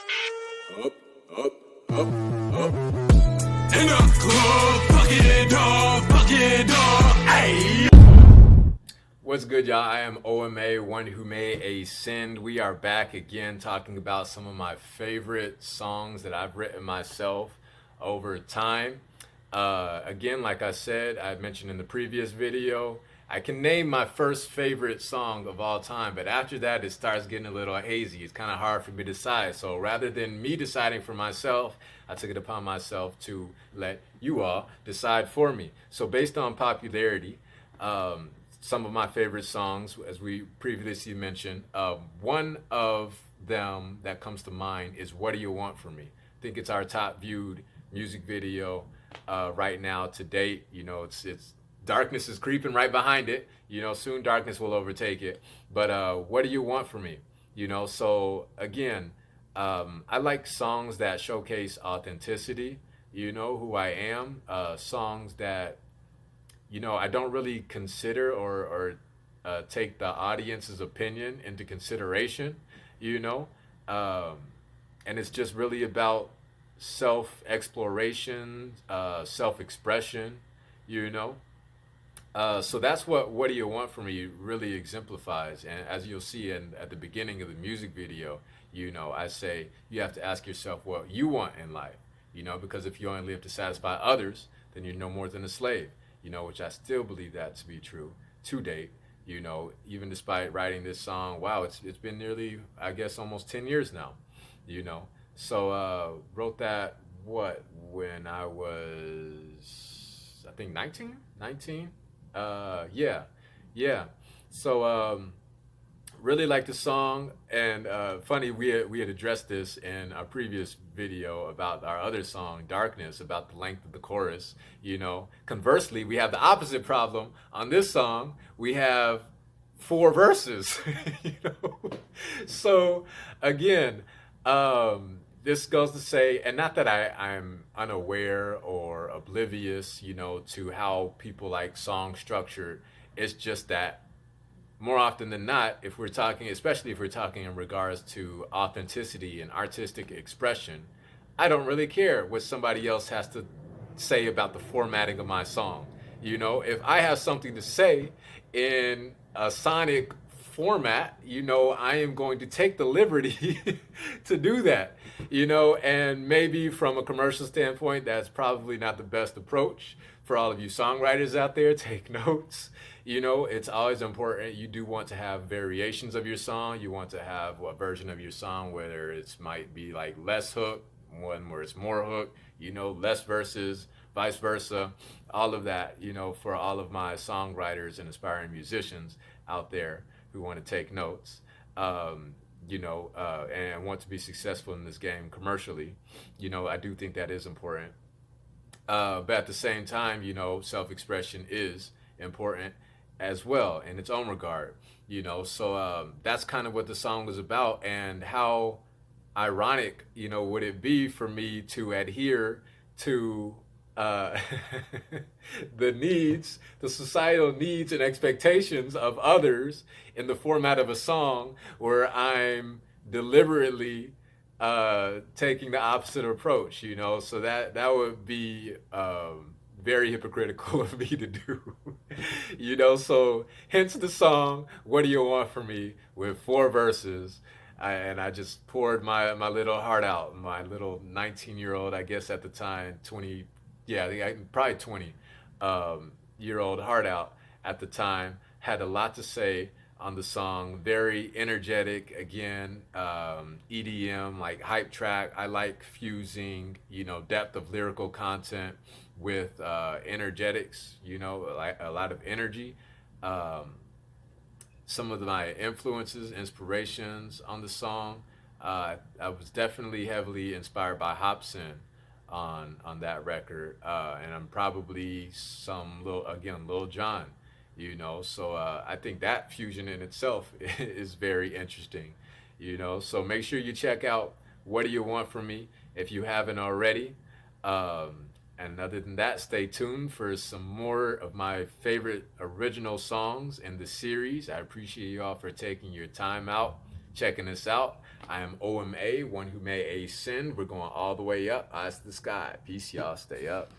Up, up, up, up. In the club, bucket dog, ayy. What's good, y'all? I am OMA, one who made a sin. We are back again talking about some of my favorite songs that I've written myself over time. Again, like I said, I mentioned in the previous video, I can name my first favorite song of all time, but after that, it starts getting a little hazy. It's kind of hard for me to decide. So rather than me deciding for myself, I took it upon myself to let you all decide for me. So based on popularity, some of my favorite songs, as we previously mentioned, one of them that comes to mind is "What Do You Want From Me?" I think it's our top viewed music video right now to date. You know, it's darkness is creeping right behind it. You know, soon darkness will overtake it. But what do you want from me? You know, so again, I like songs that showcase authenticity. You know, who I am. Songs that, you know, I don't really consider or take the audience's opinion into consideration, you know. And it's just really about self-exploration, self-expression, you know. So that's what Do You Want From Me really exemplifies. And as you'll see at the beginning of the music video, you know, I say you have to ask yourself what you want in life, you know, because if you only live to satisfy others, then you're no more than a slave. You know, which I still believe that to be true to date. You know, even despite writing this song, wow, it's been nearly, I guess, almost 10 years now. You know, so wrote that when I was, I think 19. Yeah. So really like the song, and funny, we had addressed this in our previous video about our other song Darkness, about the length of the chorus. You know, conversely, we have the opposite problem on this song. We have 4 verses. You know, so again, this goes to say, and not that I'm unaware or oblivious, you know, to how people like song structure. It's just that more often than not, if we're talking, especially if we're talking in regards to authenticity and artistic expression, I don't really care what somebody else has to say about the formatting of my song. You know, if I have something to say in a sonic format, you know, I am going to take the liberty to do that, you know. And maybe from a commercial standpoint, that's probably not the best approach. For all of you songwriters out there, take notes. You know, it's always important. You do want to have variations of your song. You want to have a version of your song where it might be like less hook, one where it's more hook, you know, less verses, vice versa, all of that, you know, for all of my songwriters and aspiring musicians out there who want to take notes, you know, and want to be successful in this game commercially. You know, I do think that is important. But at the same time, you know, self-expression is important as well in its own regard, you know. So that's kind of what the song was about, and how ironic, you know, would it be for me to adhere to the societal needs and expectations of others in the format of a song where I'm deliberately taking the opposite approach, you know. So that would be very hypocritical of me to do. You know, so hence the song "What Do You Want From Me" with 4 verses. And I just poured my little heart out, my little 19-year-old, I guess at the time, 20, yeah, probably 20 year old heart out at the time. Had a lot to say on the song, very energetic, again, EDM, like hype track. I like fusing, you know, depth of lyrical content with energetics, you know, like a lot of energy. Some of my influences, inspirations on the song, I was definitely heavily inspired by Hobson on that record, and I'm probably some Lil Jon, you know. So I think that fusion in itself is very interesting, you know. So make sure you check out "What Do You Want From Me" if you haven't already. And other than that, stay tuned for some more of my favorite original songs in the series. I appreciate you all for taking your time out, checking this out. I am OMA, one who may ascend. We're going all the way up, eyes to the sky. Peace, y'all. Stay up.